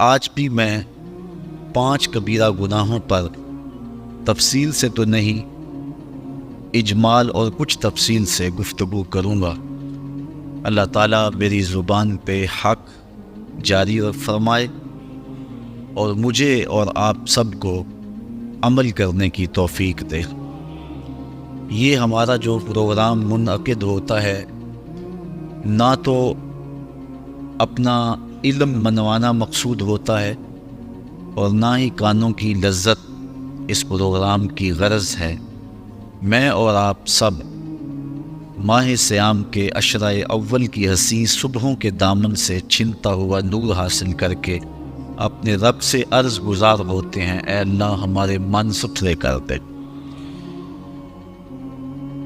آج بھی میں 5 کبیرہ گناہوں پر تفصیل سے تو نہیں، اجمال اور کچھ تفصیل سے گفتگو کروں گا۔ اللہ تعالیٰ میری زبان پہ حق جاری فرمائے اور مجھے اور آپ سب کو عمل کرنے کی توفیق دے۔ یہ ہمارا جو پروگرام منعقد ہوتا ہے، نہ تو اپنا علم منوانا مقصود ہوتا ہے اور نہ ہی کانوں کی لذت اس پروگرام کی غرض ہے۔ میں اور آپ سب ماہ سیام کے عشرہ اول کی حسین صبحوں کے دامن سے چھنتا ہوا نور حاصل کر کے اپنے رب سے عرض گزار ہوتے ہیں، اے اللہ ہمارے من ستھرے کر دے۔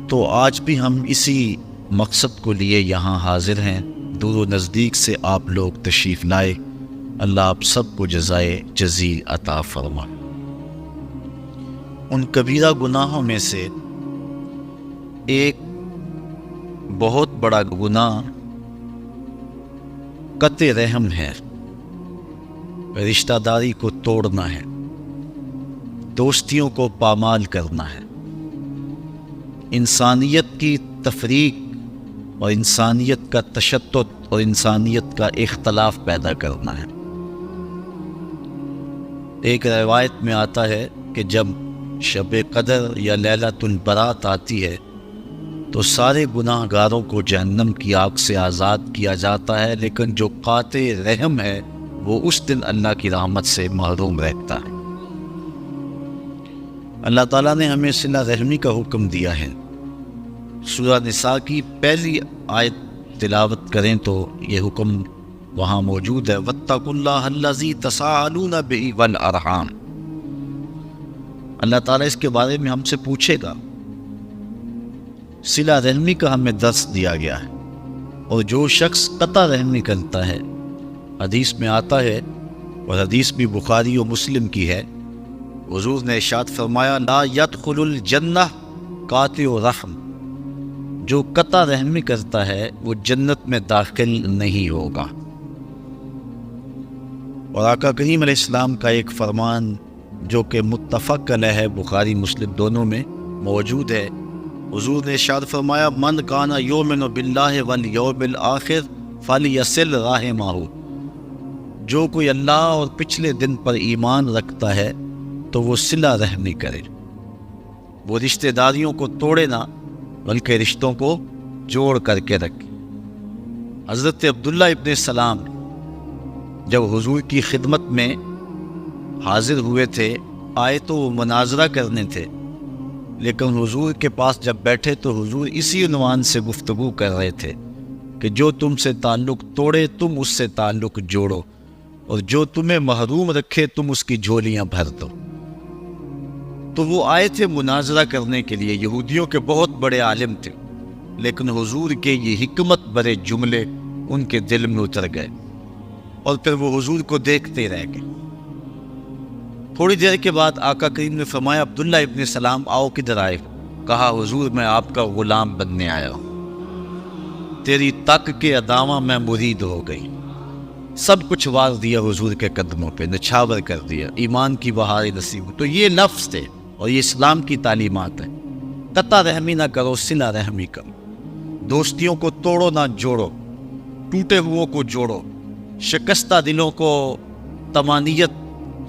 تو آج بھی ہم اسی مقصد کو لیے یہاں حاضر ہیں۔ دور و نزدیک سے آپ لوگ تشریف لائے، اللہ آپ سب کو جزائے جزیل عطا فرما۔ ان کبیرہ گناہوں میں سے ایک بہت بڑا گناہ قطع رحم ہے، رشتہ داری کو توڑنا ہے، دوستیوں کو پامال کرنا ہے، انسانیت کی تفریق اور انسانیت کا تشدد اور انسانیت کا اختلاف پیدا کرنا ہے۔ ایک روایت میں آتا ہے کہ جب شب قدر یا لیلۃ البرات آتی ہے تو سارے گناہ گاروں کو جہنم کی آگ سے آزاد کیا جاتا ہے، لیکن جو قاطع رحم ہے وہ اس دن اللہ کی رحمت سے محروم رہتا ہے۔ اللہ تعالیٰ نے ہمیں صلہ رحمی کا حکم دیا ہے۔ سورہ نساء کی پہلی آیت تلاوت کریں تو یہ حکم وہاں موجود ہے، وَاتَّقُوا اللَّهَ الَّذِي تَسَاءَلُونَ بِهِ وَالْأَرْحَامَ۔ اللہ تعالیٰ اس کے بارے میں ہم سے پوچھے گا۔ صلہ رحمی کا ہمیں درس دیا گیا ہے، اور جو شخص قطع رحمی کرتا ہے، حدیث میں آتا ہے اور حدیث بھی بخاری و مسلم کی ہے، حضور نے ارشاد فرمایا لا يدخل الجنہ قاطع رحم، جو قطع رحمی کرتا ہے وہ جنت میں داخل نہیں ہوگا۔ اور آقا کریم علیہ السلام کا ایک فرمان جو کہ متفق علیہ ہے، بخاری مسلم دونوں میں موجود ہے، حضور نے ارشاد فرمایا من کان یؤمن باللہ والیوم الآخر فلیصل رحمہ، جو کوئی اللہ اور پچھلے دن پر ایمان رکھتا ہے تو وہ صلہ رحمی کرے، وہ رشتہ داریوں کو توڑے نہ بلکہ رشتوں کو جوڑ کر کے رکھے۔ حضرت عبداللہ ابن سلام جب حضور کی خدمت میں حاضر ہوئے تھے، آئے تو وہ مناظرہ کرنے تھے، لیکن حضور کے پاس جب بیٹھے تو حضور اسی عنوان سے گفتگو کر رہے تھے کہ جو تم سے تعلق توڑے تم اس سے تعلق جوڑو، اور جو تمہیں محروم رکھے تم اس کی جھولیاں بھر دو۔ تو وہ آئے تھے مناظرہ کرنے کے لیے، یہودیوں کے بہت بڑے عالم تھے، لیکن حضور کے یہ حکمت بھرے جملے ان کے دل میں اتر گئے، اور پھر وہ حضور کو دیکھتے رہ گئے۔ تھوڑی دیر کے بعد آقا کریم نے فرمایا عبداللہ ابن سلام آؤ کدھر آئے ہو؟ کہا حضور میں آپ کا غلام بننے آیا ہوں، تیری تک کے ادامہ میں مرید ہو گئی۔ سب کچھ وار دیا حضور کے قدموں پہ، نچھاور کر دیا، ایمان کی بہار نصیب۔ تو یہ لفظ تھے اور یہ اسلام کی تعلیمات ہیں، قطع رحمی نہ کرو، صلہ رحمی کرو، دوستیوں کو توڑو نہ جوڑو، ٹوٹے ہوئوں کو جوڑو، شکستہ دلوں کو طمانینت،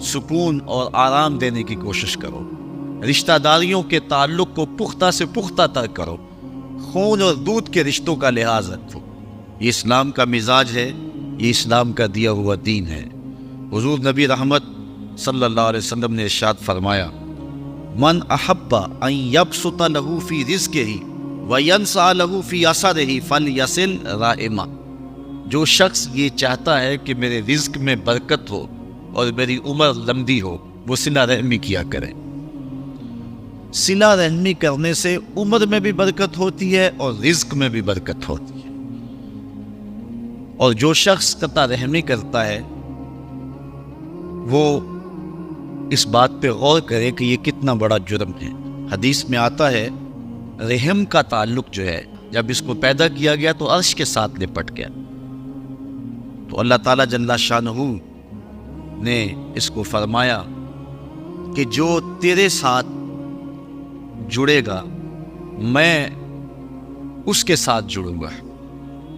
سکون اور آرام دینے کی کوشش کرو، رشتہ داریوں کے تعلق کو پختہ سے پختہ تر کرو، خون اور دودھ کے رشتوں کا لحاظ رکھو۔ یہ اسلام کا مزاج ہے، یہ اسلام کا دیا ہوا دین ہے۔ حضور نبی رحمت صلی اللہ علیہ وسلم نے ارشاد فرمایا من احب ان یبسط له فی رزقہ وینسع له فی اثرہ فلیصل رحمہ، جو شخص یہ چاہتا ہے کہ میرے رزق میں برکت ہو اور میری عمر لمبی ہو، وہ صلہ رحمی کیا کرے۔ صلہ رحمی کرنے سے عمر میں بھی برکت ہوتی ہے اور رزق میں بھی برکت ہوتی ہے۔ اور جو شخص قطع رحمی کرتا ہے وہ اس بات پہ غور کرے کہ یہ کتنا بڑا جرم ہے۔ حدیث میں آتا ہے رحم کا تعلق جو ہے جب اس کو پیدا کیا گیا تو عرش کے ساتھ لپٹ گیا، تو اللہ تعالیٰ جل شانہ نے اس کو فرمایا کہ جو تیرے ساتھ جڑے گا میں اس کے ساتھ جڑوں گا،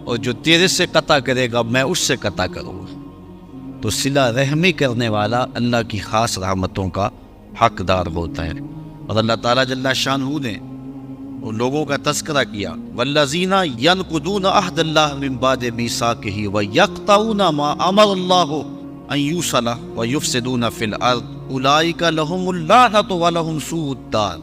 اور جو تیرے سے قطع کرے گا میں اس سے قطع کروں گا۔ تو صلہ رحمی کرنے والا اللہ کی خاص رحمتوں کا حقدار ہوتا ہے۔ اور اللہ تعالیٰ جل شانہ نے ان لوگوں کا تذکرہ کیا، والذین ینقضون عہد اللہ من بعد میثاقہ ویقطعون ما امر اللہ ان یوصل ویفسدون فی الارض اولئک لہم اللعنۃ ولہم سوء الدار۔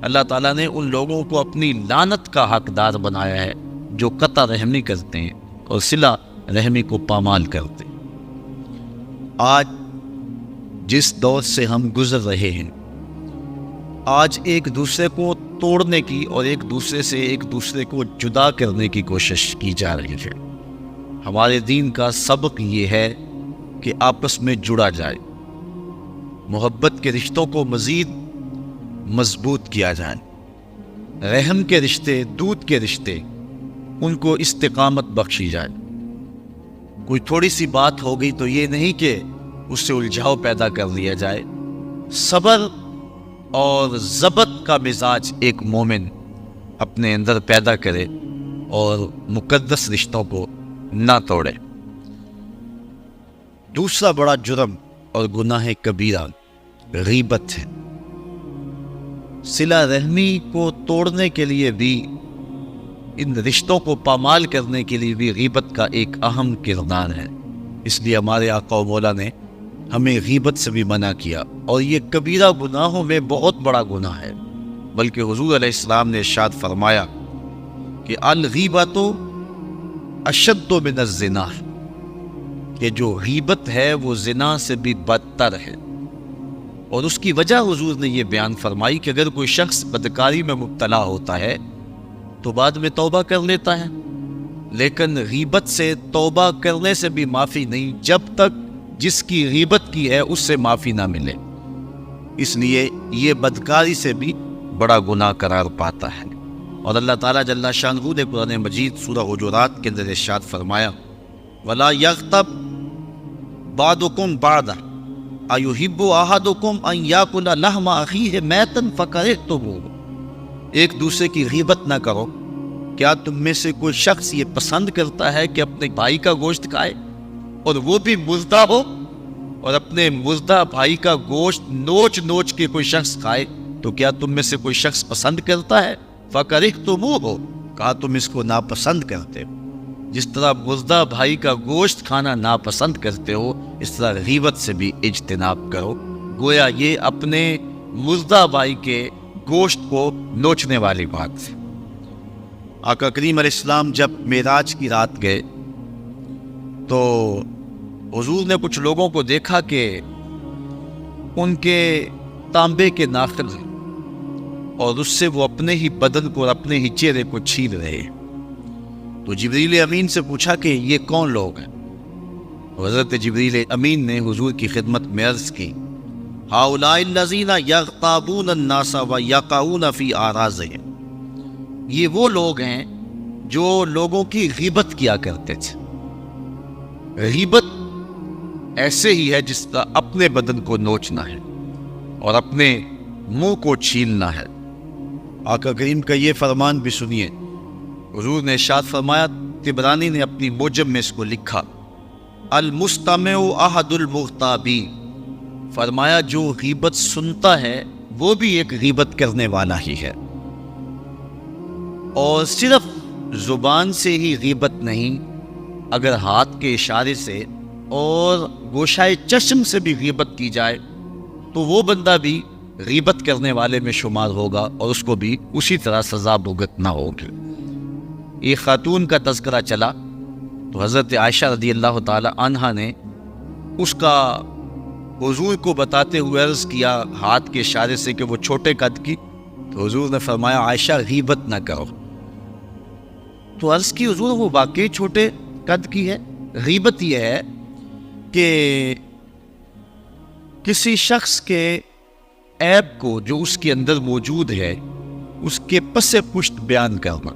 اللہ تعالیٰ نے ان لوگوں کو اپنی لعنت کا حقدار بنایا ہے جو قطع رحمی کرتے ہیں اور صلہ رحمی کو پامال کرتے ہیں۔ آج جس دور سے ہم گزر رہے ہیں، آج ایک دوسرے کو توڑنے کی اور ایک دوسرے کو جدا کرنے کی کوشش کی جا رہی ہے۔ ہمارے دین کا سبق یہ ہے کہ آپس میں جڑا جائے، محبت کے رشتوں کو مزید مضبوط کیا جائے، رحم کے رشتے، دودھ کے رشتے، ان کو استقامت بخشی جائے۔ کوئی تھوڑی سی بات ہو گئی تو یہ نہیں کہ اس سے الجھاؤ پیدا کر لیا جائے۔ صبر اور ضبط کا مزاج ایک مومن اپنے اندر پیدا کرے اور مقدس رشتوں کو نہ توڑے۔ دوسرا بڑا جرم اور گناہ کبیرہ غیبت ہے۔ صلہ رحمی کو توڑنے کے لیے بھی، ان رشتوں کو پامال کرنے کے لیے بھی غیبت کا ایک اہم کردار ہے۔ اس لیے ہمارے آقا و مولا نے ہمیں غیبت سے بھی منع کیا، اور یہ کبیرہ گناہوں میں بہت بڑا گناہ ہے۔ بلکہ حضور علیہ السلام نے ارشاد فرمایا کہ الغیبۃ اشد من الزنا، کہ جو غیبت ہے وہ زنا سے بھی بدتر ہے۔ اور اس کی وجہ حضور نے یہ بیان فرمائی کہ اگر کوئی شخص بدکاری میں مبتلا ہوتا ہے تو بعد میں توبہ کر لیتا ہے، لیکن غیبت سے توبہ کرنے سے بھی معافی نہیں جب تک جس کی غیبت کی ہے اس سے معافی نہ ملے۔ اس لیے یہ بدکاری سے بھی بڑا گناہ قرار پاتا ہے۔ اور اللہ تعالیٰ جل شانہ نے قرآن مجید سورہ حجرات کے اندر ارشاد فرمایا، وَلَا يَغْتَبْ بَعْضُكُمْ بَعْضًا أَيُحِبُّ أَحَدُكُمْ أَنْ يَأْكُلَ لَحْمَ أَخِيهِ مَيْتًا فَكَرِهْتُمُوهُ۔ ایک دوسرے کی غیبت نہ کرو۔ کیا تم میں سے کوئی شخص یہ پسند کرتا ہے کہ اپنے بھائی کا گوشت کھائے، اور وہ بھی مردہ ہو، اور اپنے مردہ بھائی کا گوشت نوچ نوچ کے کوئی شخص کھائے؟ تو کیا تم میں سے کوئی شخص پسند کرتا ہے؟ فَكَرِهْتُمُوهُ، کہا تم اس کو ناپسند کرتے ہو۔ جس طرح مردہ بھائی کا گوشت کھانا ناپسند کرتے ہو، اس طرح غیبت سے بھی اجتناب کرو۔ گویا یہ اپنے مردہ بھائی کے گوشت کو نوچنے والی بات ہے۔ آقا کریم علیہ السلام جب معراج کی رات گئے تو حضور نے کچھ لوگوں کو دیکھا کہ ان کے تانبے کے ناخن ہیں، اور اس سے وہ اپنے ہی بدن کو اور اپنے ہی چہرے کو چھیل رہے ہیں۔ تو جبریل امین سے پوچھا کہ یہ کون لوگ ہیں؟ حضرت جبریل امین نے حضور کی خدمت میں عرض کی، ہؤلاء الذین یغتابون الناس ویقعون فی اعراضہم، یہ وہ لوگ ہیں جو لوگوں کی غیبت کیا کرتے تھے۔ غیبت ایسے ہی ہے جس طرح اپنے بدن کو نوچنا ہے اور اپنے منہ کو چھیلنا ہے۔ آقا کریم کا یہ فرمان بھی سنیے۔ حضور نے ارشاد فرمایا، طبرانی نے اپنی موجم میں اس کو لکھا، المستمع احد المغتابین، فرمایا جو غیبت سنتا ہے وہ بھی ایک غیبت کرنے والا ہی ہے۔ اور صرف زبان سے ہی غیبت نہیں، اگر ہاتھ کے اشارے سے اور گوشائے چشم سے بھی غیبت کی جائے تو وہ بندہ بھی غیبت کرنے والے میں شمار ہوگا، اور اس کو بھی اسی طرح سزا بھگتنا ہوگی۔ ایک خاتون کا تذکرہ چلا تو حضرت عائشہ رضی اللہ تعالی عنہا نے اس کا حضور کو بتاتے ہوئے عرض کیا ہاتھ کے اشارے سے کہ وہ چھوٹے قد کی، تو حضور نے فرمایا عائشہ غیبت نہ کرو۔ تو عرض کی حضور وہ واقعی چھوٹے قد کی ہے؟ غیبت یہ ہے کہ کسی شخص کے عیب کو جو اس کے اندر موجود ہے اس کے پس پشت بیان کرنا،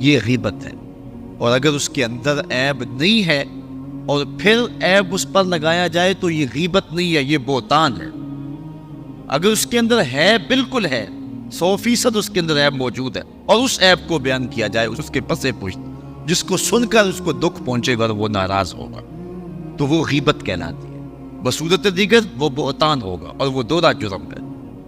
یہ غیبت ہے۔ اور اگر اس کے اندر عیب نہیں ہے اور پھر عیب اس پر لگایا جائے تو یہ غیبت نہیں ہے، یہ بہتان ہے۔ اگر اس کے اندر ہے، بالکل ہے، 100% اس کے اندر عیب موجود ہے، اور اس عیب کو بیان کیا جائے اس کے پس پشت، جس کو سن کر اس کو دکھ پہنچے گا اور وہ ناراض ہوگا، تو وہ غیبت کہلاتی ہے۔ بصورت دیگر وہ بہتان ہوگا، اور وہ دورہ جرم ہے،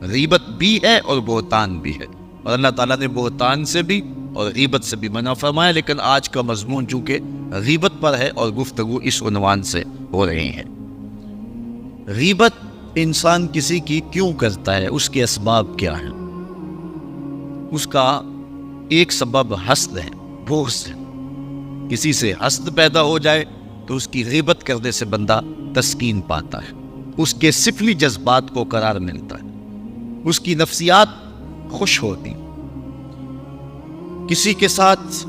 غیبت بھی ہے اور بہتان بھی ہے، اور اللہ تعالیٰ نے بہتان سے بھی اور غیبت سے بھی منع فرمایا۔ لیکن آج کا مضمون چونکہ غیبت پر ہے اور گفتگو اس عنوان سے ہو رہی ہے۔ غیبت انسان کسی کی کیوں کرتا ہے، اس کے اسباب کیا ہیں؟ اس کا ایک سبب حسد ہے، بغض ہے۔ کسی سے حسد پیدا ہو جائے تو اس کی غیبت کرنے سے بندہ تسکین پاتا ہے، اس کے سفلی جذبات کو قرار ملتا ہے، اس کی نفسیات خوش ہوتی۔ کسی کے ساتھ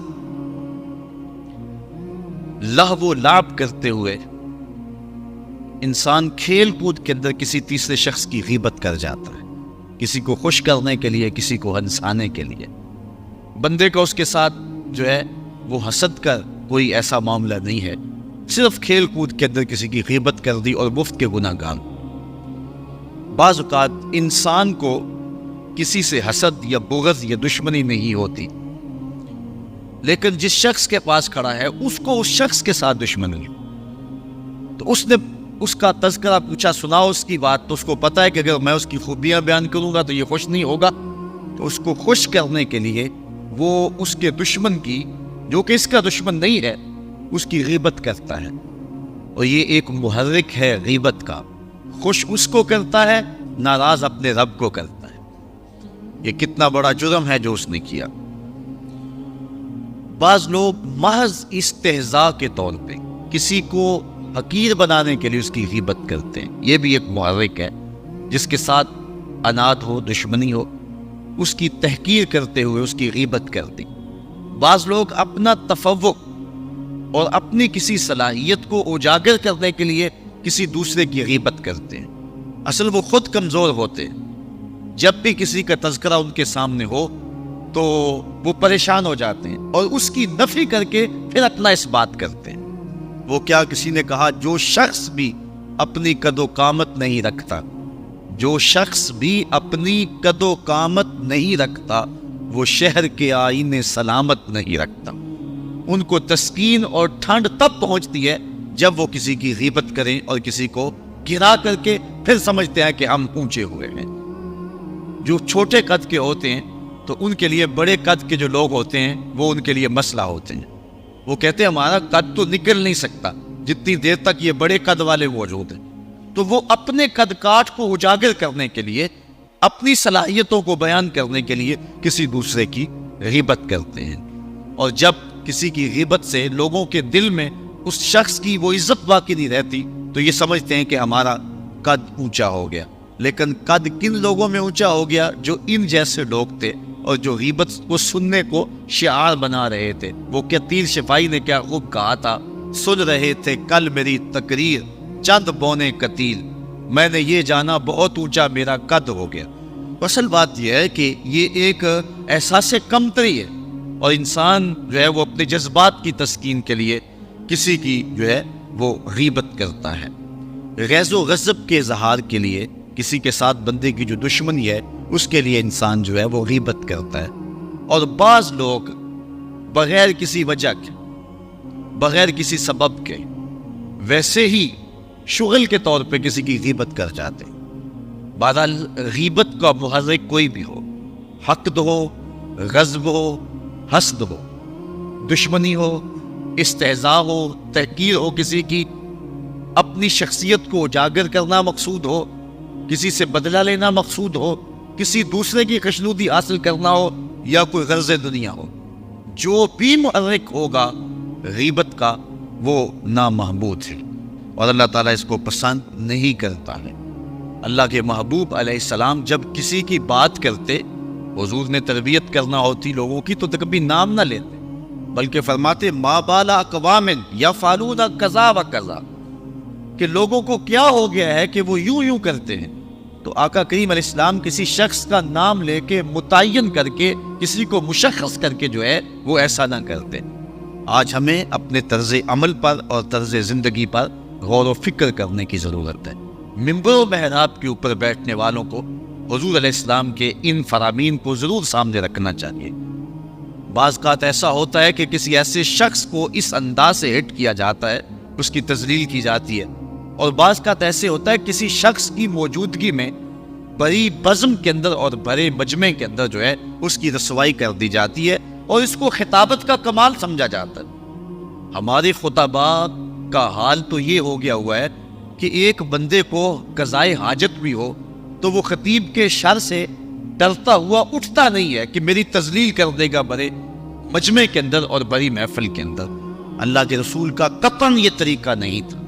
لہو و لعب کرتے ہوئے انسان کھیل کود کے اندر کسی تیسرے شخص کی غیبت کر جاتا ہے، کسی کو خوش کرنے کے لیے، کسی کو ہنسانے کے لیے۔ بندے کا اس کے ساتھ جو ہے وہ حسد کا کوئی ایسا معاملہ نہیں ہے، صرف کھیل کود کے اندر کسی کی غیبت کر دی اور مفت کے گناہ گار۔ بعض اوقات انسان کو کسی سے حسد یا بغض یا دشمنی نہیں ہوتی، لیکن جس شخص کے پاس کھڑا ہے اس کو اس شخص کے ساتھ دشمنی ہے، تو اس نے اس کا تذکرہ پوچھا، سنا اس کی بات، تو اس کو پتا ہے کہ اگر میں اس کی خوبیاں بیان کروں گا تو یہ خوش نہیں ہوگا، تو اس کو خوش کرنے کے لیے وہ اس کے دشمن کی، جو کہ اس کا دشمن نہیں ہے، اس کی غیبت کرتا ہے، اور یہ ایک محرک ہے غیبت کا۔ خوش اس کو کرتا ہے، ناراض اپنے رب کو کرتا ہے۔ یہ کتنا بڑا جرم ہے جو اس نے کیا۔ بعض لوگ محض استہزاء کے طور پہ کسی کو حقیر بنانے کے لیے اس کی غیبت کرتے ہیں، یہ بھی ایک محرک ہے۔ جس کے ساتھ عناد ہو، دشمنی ہو، اس کی تحقیر کرتے ہوئے اس کی غیبت کرتی۔ بعض لوگ اپنا تفوق اور اپنی کسی صلاحیت کو اجاگر کرنے کے لیے کسی دوسرے کی غیبت کرتے ہیں، اصل وہ خود کمزور ہوتے ہیں۔ جب بھی کسی کا تذکرہ ان کے سامنے ہو تو وہ پریشان ہو جاتے ہیں اور اس کی نفی کر کے پھر اپنا اس بات کرتے ہیں۔ وہ کیا کسی نے کہا، جو شخص بھی اپنی قد و قامت نہیں رکھتا، جو شخص بھی اپنی قد و قامت نہیں رکھتا، وہ شہر کے آئینے سلامت نہیں رکھتا۔ ان کو تسکین اور ٹھنڈ تب پہنچتی ہے جب وہ کسی کی غیبت کریں اور کسی کو گرا کر کے پھر سمجھتے ہیں کہ ہم اونچے ہوئے ہیں۔ جو چھوٹے قد کے ہوتے ہیں تو ان کے لیے بڑے قد کے جو لوگ ہوتے ہیں وہ ان کے لیے مسئلہ ہوتے ہیں۔ وہ کہتے ہیں ہمارا قد تو نکل نہیں سکتا جتنی دیر تک یہ بڑے قد والے موجود ہیں، تو وہ اپنے قد کاٹ کو اجاگر کرنے کے لیے، اپنی صلاحیتوں کو بیان کرنے کے لیے کسی دوسرے کی غیبت کرتے ہیں۔ اور جب کسی کی غیبت سے لوگوں کے دل میں اس شخص کی وہ عزت باقی نہیں رہتی تو یہ سمجھتے ہیں کہ ہمارا قد اونچا ہو گیا۔ لیکن قد کن لوگوں میں اونچا ہو گیا؟ جو ان جیسے لوگ تھے اور جو غیبت کو سننے کو شعار بنا رہے تھے۔ وہ تیر شفائی نے کیا خوب کہا تھا، سن رہے تھے کل میری تقریر چند بونے قتیل، میں نے یہ جانا بہت اونچا میرا قد ہو گیا۔ اصل بات یہ ہے کہ یہ ایک احساس کمتری ہے، اور انسان جو ہے وہ اپنے جذبات کی تسکین کے لیے کسی کی جو ہے وہ غیبت کرتا ہے۔ غیظ و غضب کے اظہار کے لیے کسی کے ساتھ بندے کی جو دشمنی ہے اس کے لیے انسان جو ہے وہ غیبت کرتا ہے۔ اور بعض لوگ بغیر کسی وجہ کے، بغیر کسی سبب کے، ویسے ہی شغل کے طور پہ کسی کی غیبت کر جاتے ہیں۔ بہرحال غیبت کا محرک کوئی بھی ہو، حقد ہو، غضب ہو، حسد ہو، دشمنی ہو، استہزاء ہو، تحقیر ہو کسی کی، اپنی شخصیت کو اجاگر کرنا مقصود ہو، کسی سے بدلہ لینا مقصود ہو، کسی دوسرے کی خوشنودی حاصل کرنا ہو، یا کوئی غرض دنیا ہو، جو بھی محرک ہوگا غیبت کا وہ نامحمود ہے، اور اللہ تعالیٰ اس کو پسند نہیں کرتا ہے۔ اللہ کے محبوب علیہ السلام جب کسی کی بات کرتے، حضور نے تربیت کرنا ہوتی لوگوں کی، تو کبھی نام نہ لیتے، بلکہ فرماتے ما بالا اقوام یفعلون کذا و کذا، کہ لوگوں کو کیا ہو گیا ہے کہ وہ یوں کرتے ہیں۔ تو آقا کریم علیہ السلام کسی شخص کا نام لے کے متعین کر کے، کسی کو مشخص کر کے جو ہے وہ ایسا نہ کرتے۔ آج ہمیں اپنے طرز عمل پر اور طرز زندگی پر غور و فکر کرنے کی ضرورت ہے۔ منبر و محراب کے اوپر بیٹھنے والوں کو حضور علیہ السلام کے ان فرامین کو ضرور سامنے رکھنا چاہیے۔ بعض اوقات ایسا ہوتا ہے کہ کسی ایسے شخص کو اس انداز سے ہٹ کیا جاتا ہے، اس کی تذلیل کی جاتی ہے، اور بعض اوقات ایسے ہوتا ہے کسی شخص کی موجودگی میں بڑی بزم کے اندر اور بڑے مجمع کے اندر جو ہے اس کی رسوائی کر دی جاتی ہے اور اس کو خطابت کا کمال سمجھا جاتا ہے۔ ہمارے خطباء کا حال تو یہ ہو گیا ہوا ہے کہ ایک بندے کو قضائے حاجت بھی ہو تو وہ خطیب کے شر سے ڈرتا ہوا اٹھتا نہیں ہے کہ میری تذلیل کر دے گا بڑے مجمع کے اندر اور بڑی محفل کے اندر۔ اللہ کے رسول کا قطعاً یہ طریقہ نہیں تھا۔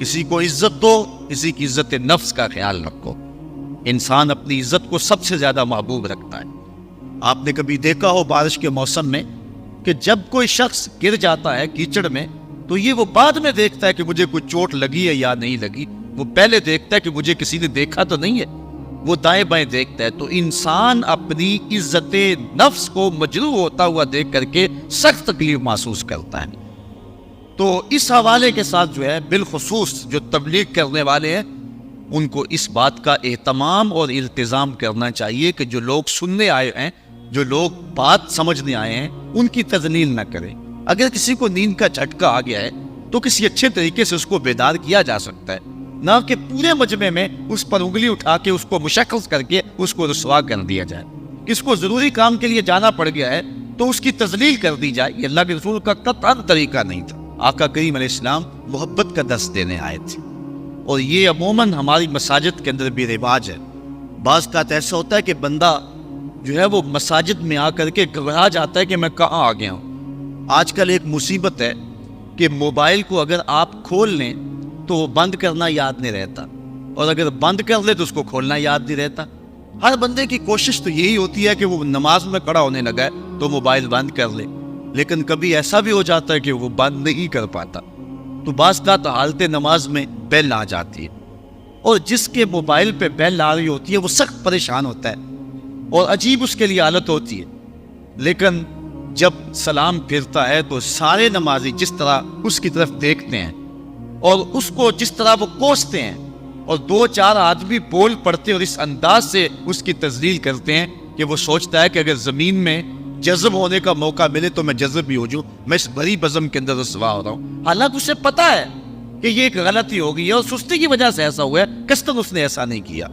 کسی کو عزت دو، کسی کی عزت نفس کا خیال رکھو۔ انسان اپنی عزت کو سب سے زیادہ محبوب رکھتا ہے۔ آپ نے کبھی دیکھا ہو بارش کے موسم میں کہ جب کوئی شخص گر جاتا ہے کیچڑ میں تو یہ وہ بعد میں دیکھتا ہے کہ مجھے کوئی چوٹ لگی ہے یا نہیں لگی، وہ پہلے دیکھتا ہے کہ مجھے کسی نے دیکھا تو نہیں ہے، وہ دائیں بائیں دیکھتا ہے۔ تو انسان اپنی عزت نفس کو مجروح ہوتا ہوا دیکھ کر کے سخت تکلیف محسوس کرتا ہے۔ تو اس حوالے کے ساتھ جو ہے بالخصوص جو تبلیغ کرنے والے ہیں ان کو اس بات کا اہتمام اور التزام کرنا چاہیے کہ جو لوگ سننے آئے ہیں، جو لوگ بات سمجھنے آئے ہیں، ان کی تذلیل نہ کریں۔ اگر کسی کو نیند کا جھٹکا آ گیا ہے تو کسی اچھے طریقے سے اس کو بیدار کیا جا سکتا ہے، نہ کہ پورے مجمع میں اس پر انگلی اٹھا کے اس کو مشخص کر کے اس کو رسوا کر دیا جائے۔ کس کو ضروری کام کے لیے جانا پڑ گیا ہے تو اس کی تذلیل کر دی جائے، یہ اللہ کے رسول کا قطعاً طریقہ نہیں تھا۔ آقا کریم علیہ السلام محبت کا درس دینے آئے تھے، اور یہ عموماً ہماری مساجد کے اندر بھی رواج ہے۔ بعض کا ایسا ہوتا ہے کہ بندہ جو ہے وہ مساجد میں آ کر کے گھبرا جاتا ہے کہ میں کہاں آ گیا ہوں۔ آج کل ایک مصیبت ہے کہ موبائل کو اگر آپ کھول لیں تو وہ بند کرنا یاد نہیں رہتا، اور اگر بند کر لے تو اس کو کھولنا یاد نہیں رہتا۔ ہر بندے کی کوشش تو یہی ہوتی ہے کہ وہ نماز میں کھڑا ہونے لگا ہے تو موبائل بند کر لے، لیکن کبھی ایسا بھی ہو جاتا ہے کہ وہ بند نہیں کر پاتا، تو بعض کا تو حالت نماز میں بیل آ جاتی ہے، اور جس کے موبائل پہ بیل آ رہی ہوتی ہے وہ سخت پریشان ہوتا ہے اور عجیب اس کے لیے حالت ہوتی ہے۔ لیکن جب سلام پھرتا ہے تو سارے نمازی جس طرح اس کی طرف دیکھتے ہیں اور اس کو جس طرح وہ کوستے ہیں، اور دو چار آدمی بول پڑتے اور اس انداز سے اس کی تذلیل کرتے ہیں کہ وہ سوچتا ہے کہ اگر زمین میں جذب ہونے کا موقع ملے تو میں جذب بھی ہو جاؤں، میں اس بڑی بزم کے اندر رسوا ہو رہا ہوں۔ حالانکہ اسے پتا ہے کہ یہ ایک غلطی ہو گئی ہے اور سستی کی وجہ سے ایسا ہوا ہے، قصداً اس نے ایسا نہیں کیا۔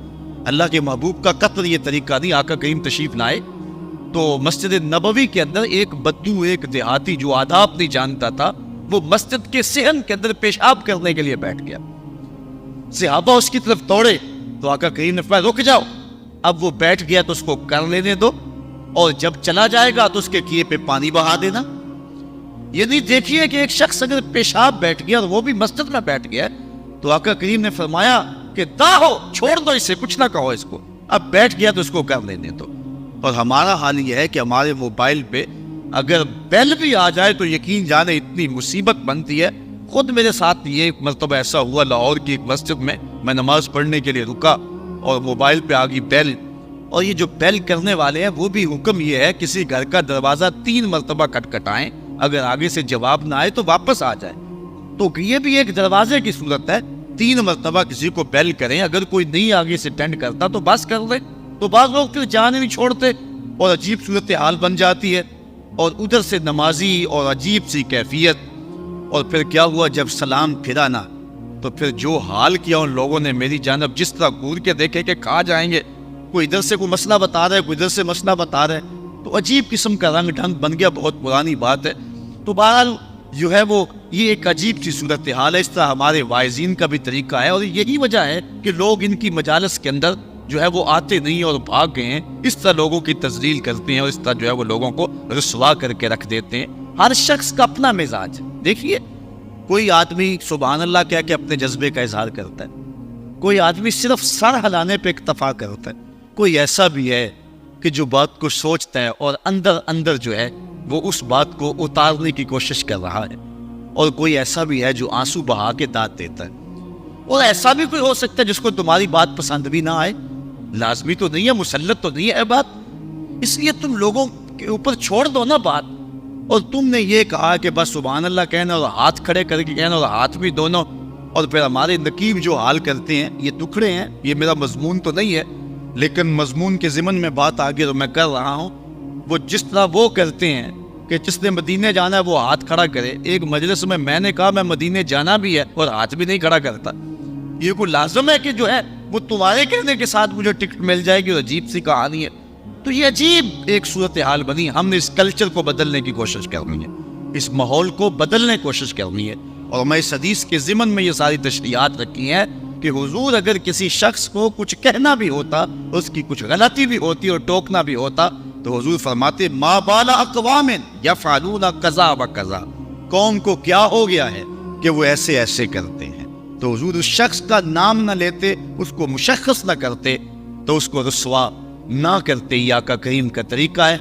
اللہ کے محبوب کا قطر یہ طریقہ نہیں۔ آقا کریم تشریف لائے تو مسجد نبوی کے اندر ایک بدو، ایک دیہاتی جو آداب نہیں جانتا تھا، وہ مسجد کے صحن کے اندر پیشاب کرنے کے لیے بیٹھ گیا۔ صحابہ اس کی طرف دوڑے تو آقا کریم نے فرمایا رک جاؤ، اب وہ بیٹھ گیا تو اس کو کر لینے دو، اور جب چلا جائے گا تو اس کے کیے پہ پانی بہا دینا۔ یہ نہیں دیکھیے کہ ایک شخص اگر پیشاب بیٹھ گیا اور وہ بھی مسجد میں بیٹھ گیا تو آقا کریم نے فرمایا کہ داہو، چھوڑ دو اسے، کچھ نہ کہو اس کو، اب بیٹھ گیا تو اس کو کر لینے دو۔ اور ہمارا حال یہ ہے کہ ہمارے موبائل پہ اگر بیل بھی آ جائے تو یقین جانے اتنی مصیبت بنتی ہے۔ خود میرے ساتھ یہ ایک مرتبہ ایسا ہوا، لاہور کی ایک مسجد میں نماز پڑھنے کے لیے رکا اور موبائل پہ آ گئی بیل، اور یہ جو بیل کرنے والے ہیں وہ بھی حکم یہ ہے کسی گھر کا دروازہ 3 مرتبہ کھٹکھٹائیں، اگر آگے سے جواب نہ آئے تو واپس آ جائے۔ تو یہ بھی ایک دروازے کی صورت ہے، 3 مرتبہ کسی کو بیل کریں، اگر کوئی نہیں آگے سے اٹینڈ کرتا تو بس کر لے۔ تو بعض لوگ پھر جانے نہیں چھوڑتے اور عجیب صورتحال بن جاتی ہے، اور ادھر سے نمازی اور عجیب سی کیفیت۔ اور پھر کیا ہوا، جب سلام پھرا نا تو پھر جو حال کیا ان لوگوں نے میری جانب، جس طرح گور کے دیکھے کہ کہاں جائیں گے، کوئی ادھر سے کوئی مسئلہ بتا رہا ہے، کوئی ادھر سے مسئلہ بتا رہا ہے، تو عجیب قسم کا رنگ ڈھنگ بن گیا، بہت پرانی بات ہے۔ تو بہرحال جو ہے وہ یہ ایک عجیب سی صورتحال ہے۔ اس طرح ہمارے واعظین کا بھی طریقہ ہے، اور یہی وجہ ہے کہ لوگ ان کی مجالس کے اندر جو ہے وہ آتے نہیں اور بھاگ گئے ہیں، اس طرح لوگوں کی تذلیل کرتے ہیں اور اس طرح جو ہے وہ لوگوں کو رسوا کر کے رکھ دیتے ہیں۔ ہر شخص کا اپنا مزاج ہے۔ دیکھیے، کوئی آدمی سبحان اللہ کہہ کے اپنے جذبے کا اظہار کرتا ہے، کوئی آدمی صرف سر ہلانے پہ اکتفا کرتا ہے، کوئی ایسا بھی ہے کہ جو بات کو سوچتا ہے اور اندر اندر جو ہے وہ اس بات کو اتارنے کی کوشش کر رہا ہے، اور کوئی ایسا بھی ہے جو آنسو بہا کے داد دیتا ہے، اور ایسا بھی کوئی ہو سکتا ہے جس کو تمہاری بات پسند بھی نہ آئے۔ لازمی تو نہیں ہے، مسلط تو نہیں ہے بات، اس لیے تم لوگوں کے اوپر چھوڑ دو نا بات۔ اور تم نے یہ کہا کہ بس سبحان اللہ کہنا اور ہاتھ کھڑے کر کے کہنا اور ہاتھ بھی دونوں، اور پھر ہمارے نقیب جو حال کرتے ہیں یہ ٹکڑے ہیں. یہ میرا مضمون تو نہیں ہے لیکن مضمون کے ضمن میں بات آگے تو میں کر رہا ہوں. وہ جس طرح وہ کرتے ہیں کہ جس نے مدینے جانا ہے وہ ہاتھ کھڑا کرے. ایک مجلس میں نے کہا میں مدینے جانا بھی ہے اور ہاتھ بھی نہیں کھڑا کرتا. یہ کوئی لازم ہے کہ جو ہے وہ تمہارے کہنے کے ساتھ مجھے ٹکٹ مل جائے گی؟ اور عجیب سی کہانی ہے. تو یہ عجیب ایک صورتحال بنی. ہم نے اس کلچر کو بدلنے کی کوشش کرنی ہے، اس ماحول کو بدلنے کی کوشش کرنی ہے. اور میں اس حدیث کے ضمن میں یہ ساری تشریحات رکھی ہیں کہ حضور اگر کسی شخص کو کچھ کہنا بھی ہوتا، اس کی کچھ غلطی بھی ہوتی اور ٹوکنا بھی ہوتا، تو حضور فرماتے ما بال اقوام یفعلون کذا و کذا، قوم کو کیا ہو گیا ہے کہ وہ ایسے ایسے کرتے ہیں. تو حضور اس شخص کا نام نہ لیتے، اس کو مشخص نہ کرتے، تو اس کو رسوا نہ کرتے. یہ آقا کریم کا طریقہ ہے.